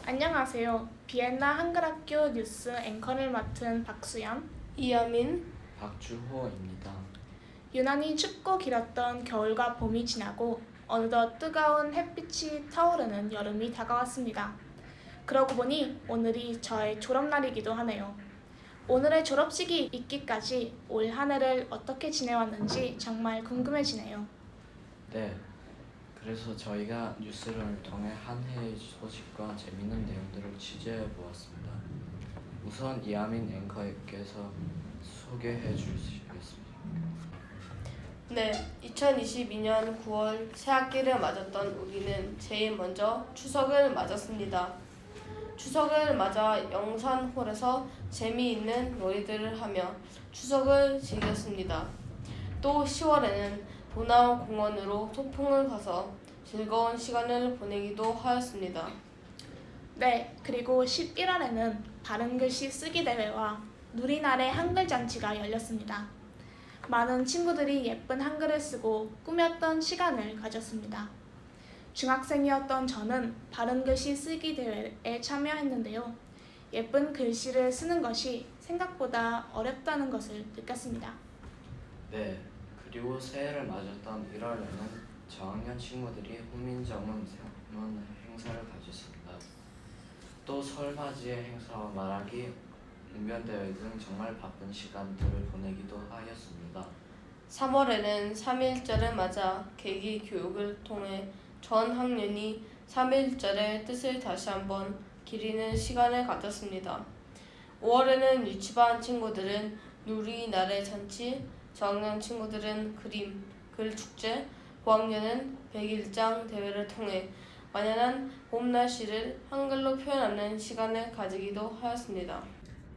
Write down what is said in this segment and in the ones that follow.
안녕하세요. 비엔나 한글학교 뉴스 앵커를 맡은 박수연, 이하민, 박주호입니다. 유난히 춥고 길었던 겨울과 봄이 지나고 어느덧 뜨거운 햇빛이 타오르는 여름이 다가왔습니다. 그러고 보니 오늘이 저의 졸업날이기도 하네요. 오늘의 졸업식이 있기까지 올 한 해를 어떻게 지내왔는지 정말 궁금해지네요. 네, 그래서 저희가 뉴스를 통해 한 해의 소식과 재미있는 내용들을 취재해 보았습니다. 우선 이하민 앵커께서 소개해 주시겠습니다. 네, 2022년 9월 새학기를 맞았던 우리는 제일 먼저 추석을 맞았습니다. 추석을 맞아 영산홀에서 재미있는 놀이들을 하며 추석을 즐겼습니다. 또 10월에는 도나공원으로 소풍을 가서 즐거운 시간을 보내기도 하였습니다. 네, 그리고 11월에는 바른글씨 쓰기 대회와 누리날의 한글잔치가 열렸습니다. 많은 친구들이 예쁜 한글을 쓰고 꾸몄던 시간을 가졌습니다. 중학생이었던 저는 바른글씨 쓰기 대회에 참여했는데요. 예쁜 글씨를 쓰는 것이 생각보다 어렵다는 것을 느꼈습니다. 네, 그리고 새해를 맞았던 1월에는 저학년 친구들이 훈민정음 행사를 가졌습니다. 또 설맞이의 행사와 말하기, 웅변대회 등 정말 바쁜 시간들을 보내기도 하였습니다. 3월에는 3.1절을 맞아 계기 교육을 통해 전 학년이 3.1절의 뜻을 다시 한번 기리는 시간을 가졌습니다. 5월에는 유치반 친구들은 누리날의 잔치, 저학년 친구들은 그림, 글축제, 고학년은 백일장 대회를 통해 만연한 봄 날씨를 한글로 표현하는 시간을 가지기도 하였습니다.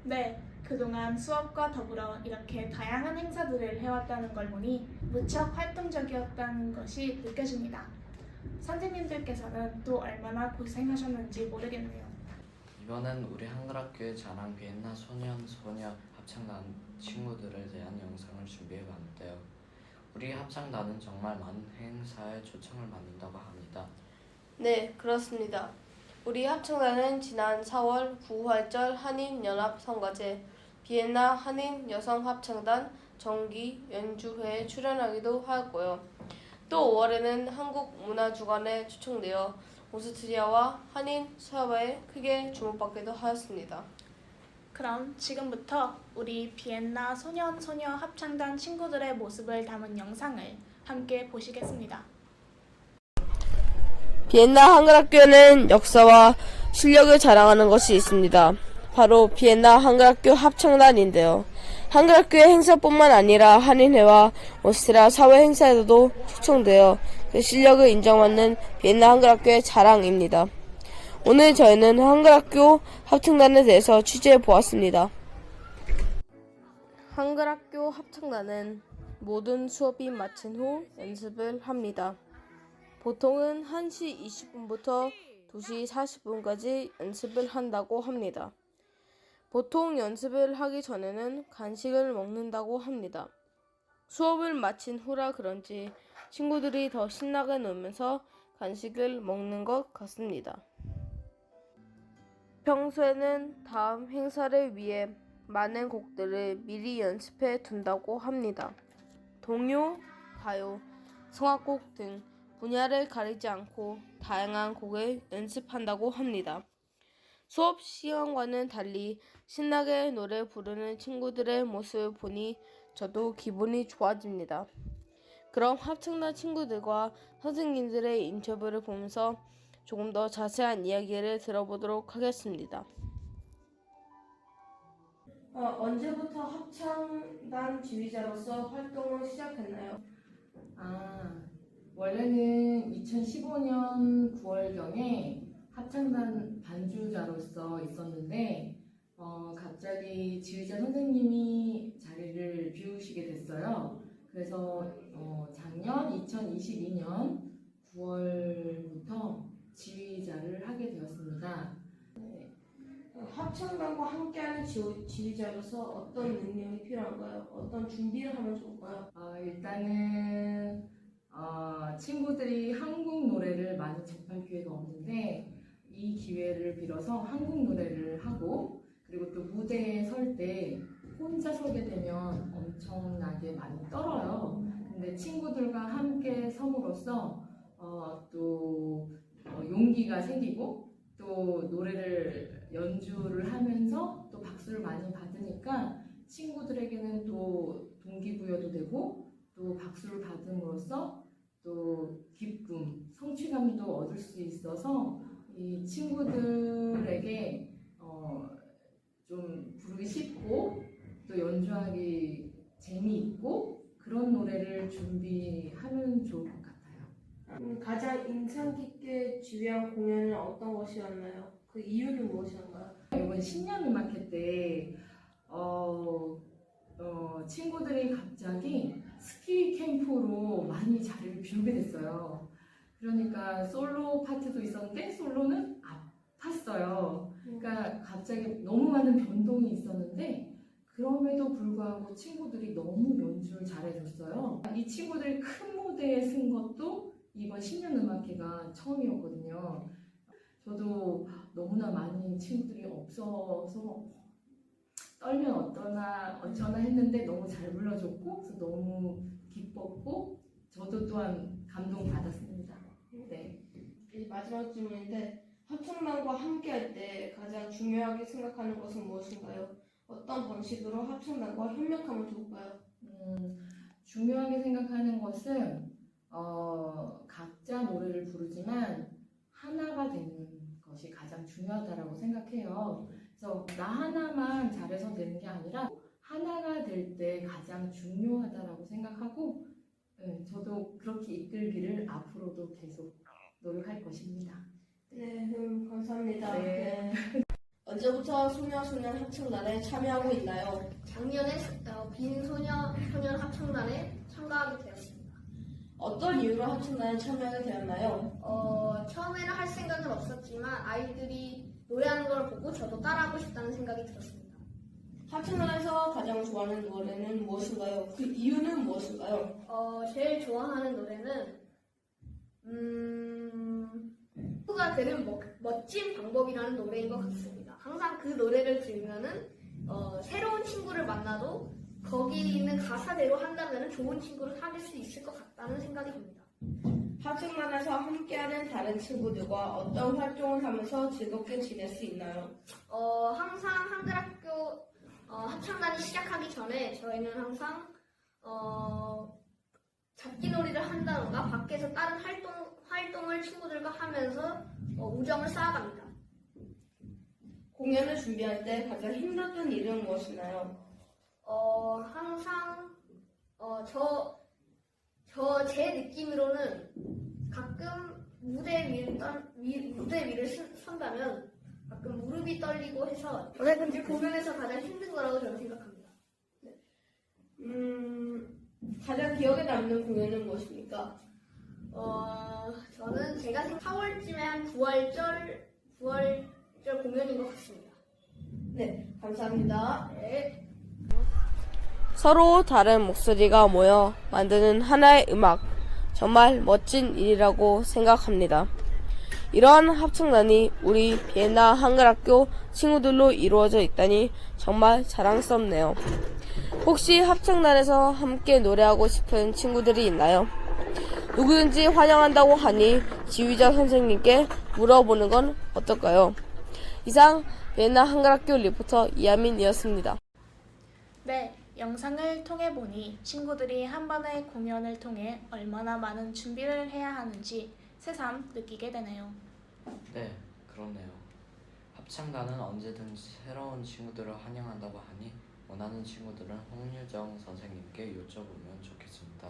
네, 그동안 수업과 더불어 이렇게 다양한 행사들을 해왔다는 걸 보니 무척 활동적이었다는 것이 느껴집니다. 선생님들께서는 또 얼마나 고생하셨는지 모르겠네요. 이번엔 우리 한글학교의 자랑 비엔나 소년 합창단 친구들에 대한 영상을 준비해 봤는데요. 우리 합창단은 정말 많은 행사에 초청을 받는다고 합니다. 네, 그렇습니다. 우리 합창단은 지난 4월 부활절 한인연합성가제 비엔나 한인여성합창단 정기 연주회에 출연하기도 하였고요. 또 5월에는 한국문화주간에 초청되어 오스트리아와 한인 사회에 크게 주목받기도 하였습니다. 그럼 지금부터 우리 비엔나 소녀 합창단 친구들의 모습을 담은 영상을 함께 보시겠습니다. 비엔나 한글학교는 역사와 실력을 자랑하는 것이 있습니다. 바로 비엔나 한글학교 합창단인데요. 한글학교의 행사뿐만 아니라 한인회와 오스트리아 사회 행사에서도 초청되어 그 실력을 인정받는 비엔나 한글학교의 자랑입니다. 오늘 저희는 한글학교 합창단에 대해서 취재해 보았습니다. 한글학교 합창단은 모든 수업이 마친 후 연습을 합니다. 보통은 1시 20분부터 2시 40분까지 연습을 한다고 합니다. 보통 연습을 하기 전에는 간식을 먹는다고 합니다. 수업을 마친 후라 그런지 친구들이 더 신나게 놀면서 간식을 먹는 것 같습니다. 평소에는 다음 행사를 위해 많은 곡들을 미리 연습해 둔다고 합니다. 동요, 가요, 성악곡 등 분야를 가리지 않고 다양한 곡을 연습한다고 합니다. 수업 시간과는 달리 신나게 노래 부르는 친구들의 모습을 보니 저도 기분이 좋아집니다. 그럼 합창단 친구들과 선생님들의 인터뷰를 보면서 조금 더 자세한 이야기를 들어보도록 하겠습니다. 언제부터 합창단 지휘자로서 활동을 시작했나요? 원래는 2015년 9월경에 합창단 반주자로서 있었는데 갑자기 지휘자 선생님이 자리를 비우시게 됐어요. 그래서 작년 2022년 9월부터 지휘자를 하게 되었습니다. 합창단과 함께하는 지휘자로서 어떤 능력이 필요한가요? 어떤 준비를 하면 좋을까요? 일단은 친구들이 한국 노래를 많이 접할 기회가 없는데 이 기회를 빌어서 한국 노래를 하고, 그리고 또 무대에 설 때 혼자 서게 되면 엄청나게 많이 떨어요. 근데 친구들과 함께 섬으로써 또 용기가 생기고, 또 노래를 연주를 하면서 또 박수를 많이 받으니까 친구들에게는 또 동기부여도 되고, 또 박수를 받음으로써 또 기쁨, 성취감도 얻을 수 있어서 이 친구들에게 좀 부르기 쉽고 또 연주하기 재미있고 그런 노래를 준비하면 좋을 것 같아요. 가장 인상 깊게 지휘한 공연은 어떤 것이었나요? 그 이유는 무엇이었나요? 이번 신년음악회 때 친구들이 갑자기 스키 캠프로 많이 자리를 비우게 됐어요. 그러니까 솔로 파트도 있었는데 솔로는 아팠어요. 그러니까 갑자기 너무 많은 변동이 있었는데 그럼에도 불구하고 친구들이 너무 연주를 잘해줬어요. 이 친구들이 큰 무대에 쓴 것도 이번 신년음악회가 처음이었거든요. 저도 너무나 많이 친구들이 없어서 떨면 어쩌나 했는데 너무 잘 불러줬고 그래서 너무 기뻤고 저도 또한 감동받았습니다. 네. 마지막 질문인데 합창단과 함께할 때 가장 중요하게 생각하는 것은 무엇인가요? 어떤 방식으로 합창단과 협력하면 좋을까요? 중요하게 생각하는 것은 각자 노래를 부르지만 하나가 되는 것이 가장 중요하다고 생각해요. 그래서 나 하나만 잘해서 되는 게 아니라 하나가 될 때 가장 중요하다고 생각하고 저도 그렇게 이끌기를 앞으로도 계속 노력할 것입니다. 네, 감사합니다. 네. 언제부터 소녀소년 합창단에 참여하고 있나요? 작년에 빈소년 합창단에 참가하게 되었습니다. 어떤 이유로 합창단에 참여하게 되었나요? 처음에는 할 생각은 없었지만 아이들이 노래하는 걸 보고 저도 따라하고 싶다는 생각이 들었습니다. 합창단에서 가장 좋아하는 노래는 무엇인가요? 그 이유는 무엇인가요? 제일 좋아하는 노래는 친구가 되는 멋진 방법이라는 노래인 것 같습니다. 항상 그 노래를 들으면은 새로운 친구를 만나도 거기 있는 가사대로 한다면 좋은 친구를 사귈 수 있을 것 같다는 생각이 듭니다. 합창단에서 함께하는 다른 친구들과 어떤 활동을 하면서 즐겁게 지낼 수 있나요? 항상 한글학교 합창단이 시작하기 전에 저희는 항상 잡기놀이를 한다던가 밖에서 다른 활동을 친구들과 하면서 우정을 쌓아갑니다. 공연을 준비할 때 가장 힘들었던 일은 무엇이나요? 항상 제 느낌으로는 가끔 무대 위를 선다면 가끔 무릎이 떨리고 해서 언제든지 공연에서 가장 힘든 거라고 저는 생각합니다. 가장 기억에 남는 공연은 무엇입니까? 저는 제가 4월쯤에 한 9월절 공연인 것 같습니다. 네, 감사합니다. 네. 서로 다른 목소리가 모여 만드는 하나의 음악. 정말 멋진 일이라고 생각합니다. 이러한 합창단이 우리 비엔나 한글학교 친구들로 이루어져 있다니 정말 자랑스럽네요. 혹시 합창단에서 함께 노래하고 싶은 친구들이 있나요? 누구든지 환영한다고 하니 지휘자 선생님께 물어보는 건 어떨까요? 이상 비엔나 한글학교 리포터 이하민이었습니다. 네, 영상을 통해 보니 친구들이 한 번의 공연을 통해 얼마나 많은 준비를 해야 하는지 새삼 느끼게 되네요. 네, 그렇네요. 합창단은 언제든지 새로운 친구들을 환영한다고 하니 원하는 친구들은 홍유정 선생님께 여쭤보면 좋겠습니다.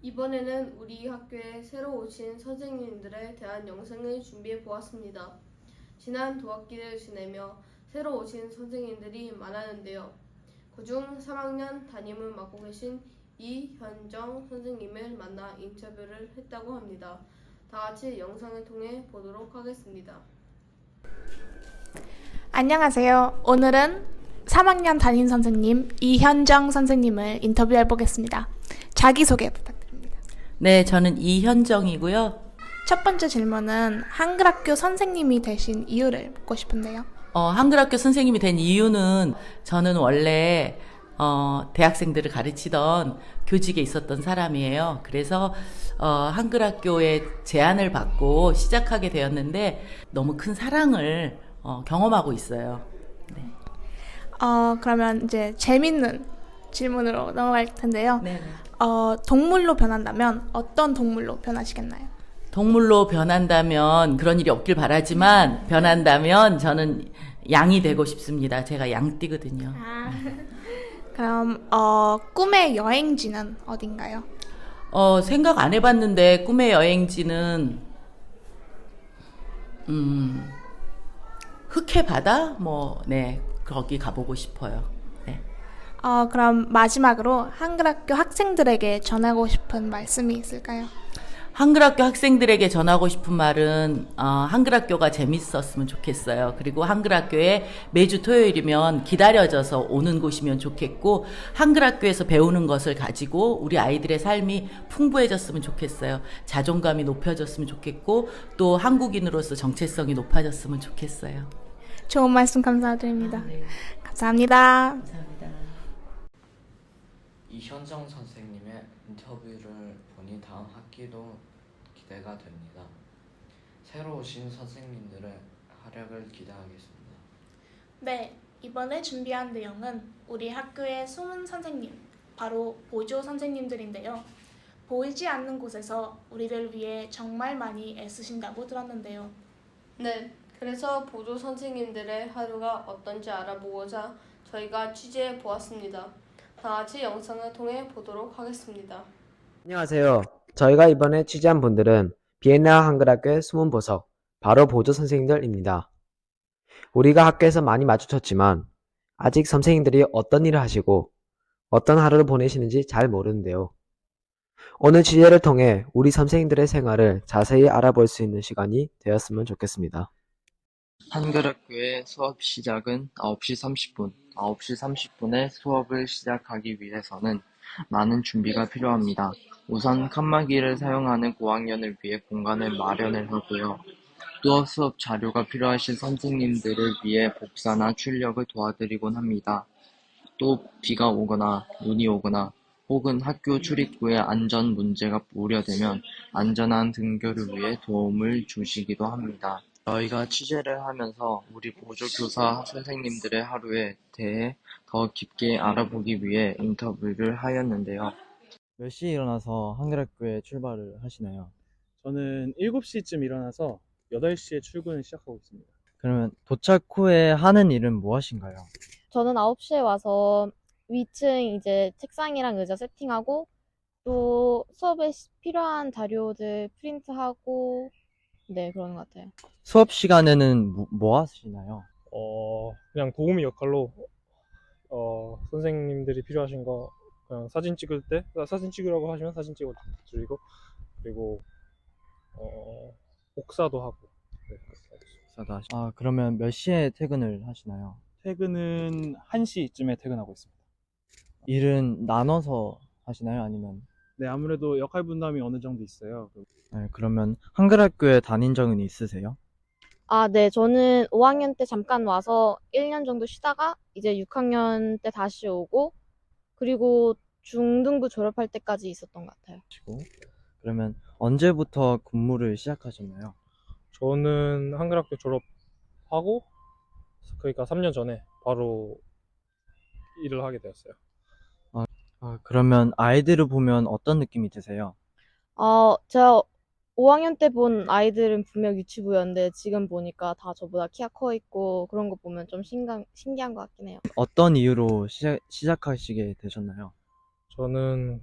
이번에는 우리 학교에 새로 오신 선생님들에 대한 영상을 준비해 보았습니다. 지난 도학기를 지내며 새로 오신 선생님들이 많았는데요. 그중 3학년 담임을 맡고 계신 이현정 선생님을 만나 인터뷰를 했다고 합니다. 다 같이 영상을 통해 보도록 하겠습니다. 안녕하세요. 오늘은 3학년 담임 선생님 이현정 선생님을 인터뷰해 보겠습니다. 자기소개 부탁드립니다. 네, 저는 이현정이고요. 첫 번째 질문은 한글학교 선생님이 되신 이유를 묻고 싶은데요. 한글학교 선생님이 된 이유는 저는 원래 대학생들을 가르치던 교직에 있었던 사람이에요. 그래서 한글학교에 제안을 받고 시작하게 되었는데 너무 큰 사랑을 경험하고 있어요. 네. 그러면 이제 재밌는 질문으로 넘어갈 텐데요. 네. 동물로 변한다면 어떤 동물로 변하시겠나요? 동물로 변한다면 그런 일이 없길 바라지만 변한다면 저는 양이 되고 싶습니다. 제가 양띠거든요. 그럼 꿈의 여행지는 어딘가요? 생각 안 해봤는데 꿈의 여행지는 흑해 바다? 네, 거기 가보고 싶어요. 네. 그럼 마지막으로 한글학교 학생들에게 전하고 싶은 말씀이 있을까요? 한글학교 학생들에게 전하고 싶은 말은 한글학교가 재밌었으면 좋겠어요. 그리고 한글학교에 매주 토요일이면 기다려져서 오는 곳이면 좋겠고 한글학교에서 배우는 것을 가지고 우리 아이들의 삶이 풍부해졌으면 좋겠어요. 자존감이 높여졌으면 좋겠고 또 한국인으로서 정체성이 높아졌으면 좋겠어요. 좋은 말씀 감사드립니다. 네. 감사합니다. 감사합니다. 이현정 선생님의 인터뷰를 보니 다음 학기도 기대가 됩니다. 새로 오신 선생님들의 활약을 기대하겠습니다. 네, 이번에 준비한 내용은 우리 학교의 숨은 선생님, 바로 보조 선생님들인데요. 보이지 않는 곳에서 우리를 위해 정말 많이 애쓰신다고 들었는데요. 네, 그래서 보조 선생님들의 하루가 어떤지 알아보고자 저희가 취재해 보았습니다. 다 같이 영상을 통해 보도록 하겠습니다. 안녕하세요. 저희가 이번에 취재한 분들은 비엔나 한글학교의 숨은 보석, 바로 보조 선생님들입니다. 우리가 학교에서 많이 마주쳤지만 아직 선생님들이 어떤 일을 하시고 어떤 하루를 보내시는지 잘 모르는데요. 오늘 취재를 통해 우리 선생님들의 생활을 자세히 알아볼 수 있는 시간이 되었으면 좋겠습니다. 한글학교의 수업 시작은 9시 30분. 9시 30분에 수업을 시작하기 위해서는 많은 준비가 필요합니다. 우선 칸막이를 사용하는 고학년을 위해 공간을 마련을 하고요. 또 수업 자료가 필요하신 선생님들을 위해 복사나 출력을 도와드리곤 합니다. 또 비가 오거나 눈이 오거나 혹은 학교 출입구에 안전 문제가 우려되면 안전한 등교를 위해 도움을 주시기도 합니다. 저희가 취재를 하면서 우리 보조교사 선생님들의 하루에 대해 더 깊게 알아보기 위해 인터뷰를 하였는데요. 몇 시에 일어나서 한글학교에 출발을 하시나요? 저는 7시쯤 일어나서 8시에 출근을 시작하고 있습니다. 그러면 도착 후에 하는 일은 무엇인가요? 저는 9시에 와서 위층 이제 책상이랑 의자 세팅하고 또 수업에 필요한 자료들 프린트하고 네, 그러는 것 같아요. 수업 시간에는 뭐 하시나요? 그냥 도우미 역할로 선생님들이 필요하신 거 그냥 사진 찍을 때 사진 찍으라고 하시면 사진 찍어드리고 그리고 복사도 하고 네, 그렇게 하고 있습니다. 그러면 몇 시에 퇴근을 하시나요? 퇴근은 1시쯤에 퇴근하고 있습니다. 일은 나눠서 하시나요? 아니면? 네, 아무래도 역할 분담이 어느 정도 있어요. 네, 그러면 한글학교에 다닌 적은 있으세요? 네, 저는 5학년 때 잠깐 와서 1년 정도 쉬다가 이제 6학년 때 다시 오고 그리고 중등부 졸업할 때까지 있었던 것 같아요. 그러면 언제부터 근무를 시작하셨나요? 저는 한글학교 졸업하고 그러니까 3년 전에 바로 일을 하게 되었어요. 그러면 아이들을 보면 어떤 느낌이 드세요? 제가 5학년 때 본 아이들은 분명 유치부였는데 지금 보니까 다 저보다 키가 커 있고 그런 거 보면 좀 신기한 것 같긴 해요. 어떤 이유로 시작하시게 되셨나요? 저는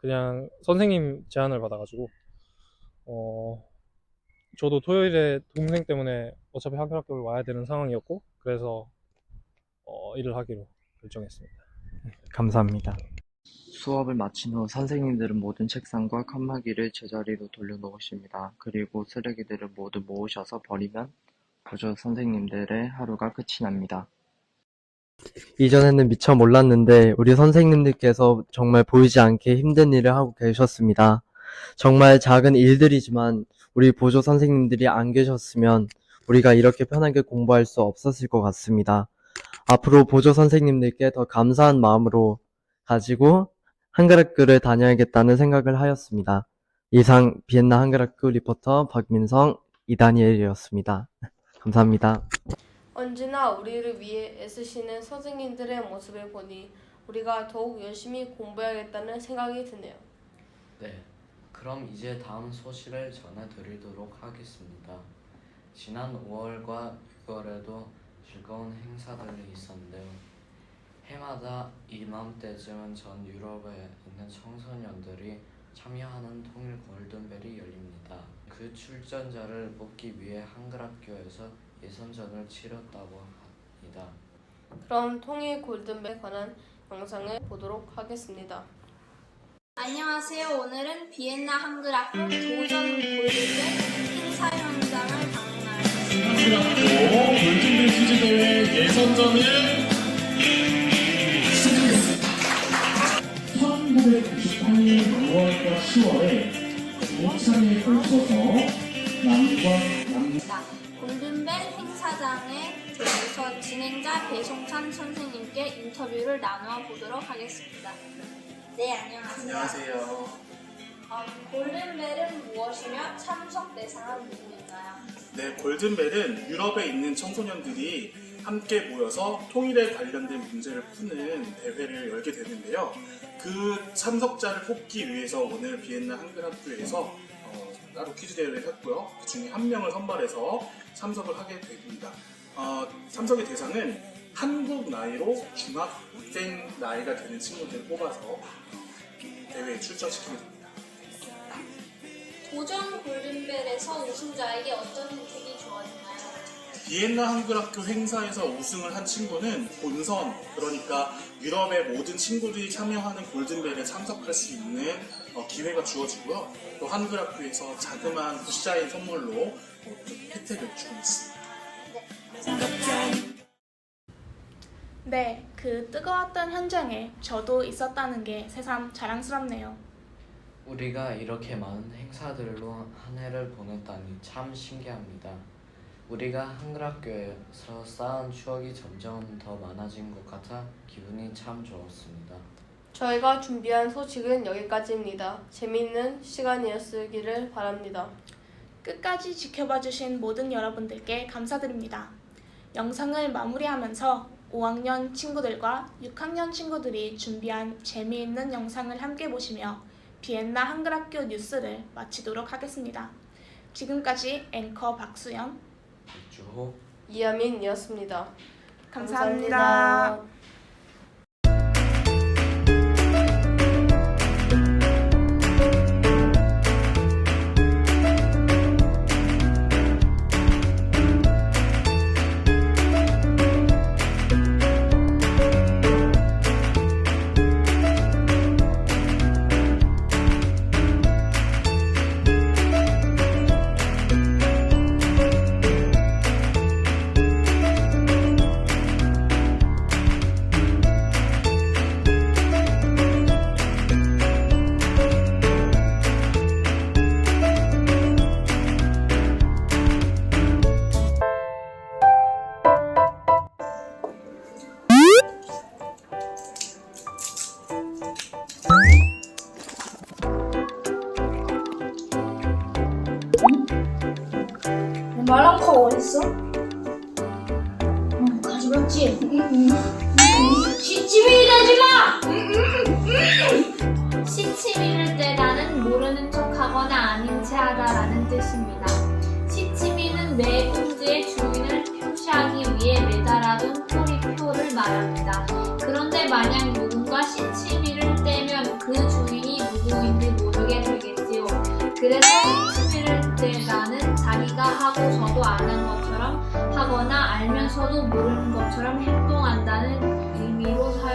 그냥 선생님 제안을 받아가지고 저도 토요일에 동생 때문에 어차피 한글학교를 와야 되는 상황이었고 그래서 일을 하기로 결정했습니다. 감사합니다. 수업을 마친 후 선생님들은 모든 책상과 칸막이를 제자리로 돌려놓으십니다. 그리고 쓰레기들을 모두 모으셔서 버리면 보조 선생님들의 하루가 끝이 납니다. 이전에는 미처 몰랐는데 우리 선생님들께서 정말 보이지 않게 힘든 일을 하고 계셨습니다. 정말 작은 일들이지만 우리 보조 선생님들이 안 계셨으면 우리가 이렇게 편하게 공부할 수 없었을 것 같습니다. 앞으로 보조 선생님들께 더 감사한 마음으로 가지고 한글학교를 다녀야겠다는 생각을 하였습니다. 이상 비엔나 한글학교 리포터 박민성, 이다니엘이었습니다. 감사합니다. 언제나 우리를 위해 애쓰시는 선생님들의 모습을 보니 우리가 더욱 열심히 공부해야겠다는 생각이 드네요. 네, 그럼 이제 다음 소식을 전해드리도록 하겠습니다. 지난 5월과 6월에도 즐거운 행사들이 있었는데요. 해마다 이맘때쯤은 전 유럽에 있는 청소년들이 참여하는 통일 골든벨이 열립니다. 그 출전자를 뽑기 위해 한글학교에서 예선전을 치렀다고 합니다. 그럼 통일 골든벨에 관한 영상을 보도록 하겠습니다. 안녕하세요. 오늘은 비엔나 한글학교 도전 골든벨 행사 현장을 방문하였습니다. 한글학교 골든벨 퀴즈 대회 예선전을 시작했습니다. 1998년 5월과 10월에 5차례에 걸쳐서 남과 남 골든벨 행사장에 대해서 진행자 배송찬 선생님께 인터뷰를 나누어 보도록 하겠습니다. 네, 안녕하세요. 골든벨은 무엇이며 참석 대상은 누구인가요? 네, 골든벨은 유럽에 있는 청소년들이 함께 모여서 통일에 관련된 문제를 푸는 대회를 열게 되는데요. 그 참석자를 뽑기 위해서 오늘 비엔나 한글학교에서 따로 퀴즈 대회를 했고요. 그 중에 한 명을 선발해서 참석을 하게 됩니다. 참석의 대상은 한국 나이로 중학생 나이가 되는 친구들을 뽑아서 대회에 출전시키게 됩니다. 도전 골든벨에서 우승자에게 어떤 혜택이 주어지나요? 비엔나 한글학교 행사에서 우승을 한 친구는 본선, 그러니까 유럽의 모든 친구들이 참여하는 골든벨에 참석할 수 있는 기회가 주어지고요. 또 한글학교에서 자그마한 굿사인 선물로 혜택을 주고 있습니다. 네, 그 뜨거웠던 현장에 저도 있었다는 게 새삼 자랑스럽네요. 우리가 이렇게 많은 행사들로 한 해를 보냈다니 참 신기합니다. 우리가 한글학교에서 쌓은 추억이 점점 더 많아진 것 같아 기분이 참 좋았습니다. 저희가 준비한 소식은 여기까지입니다. 재미있는 시간이었기를 바랍니다. 끝까지 지켜봐 주신 모든 여러분들께 감사드립니다. 영상을 마무리하면서 5학년 친구들과 6학년 친구들이 준비한 재미있는 영상을 함께 보시며 비엔나 한글학교 뉴스를 마치도록 하겠습니다. 지금까지 앵커 박수연, 주호, 이하민이었습니다. 감사합니다. 말랑커 어딨어? 가져갔지? 시치미 되지마! 시치미를 떼다는 모르는 척하거나 아닌 체 하다라는 뜻입니다. 시치미는 매 꽁지의 주인을 표시하기 위해 매달아둔 꼬리표를 말합니다. 그런데 만약 누군가 시치미를 떼면 그 주인이 누구인지 모르게 되겠지요. 그래서 시치미를 떼다는 자기가 하고서도 안 한 것처럼 하거나 알면서도 모르는 것처럼 행동한다는 의미로 사용합니다.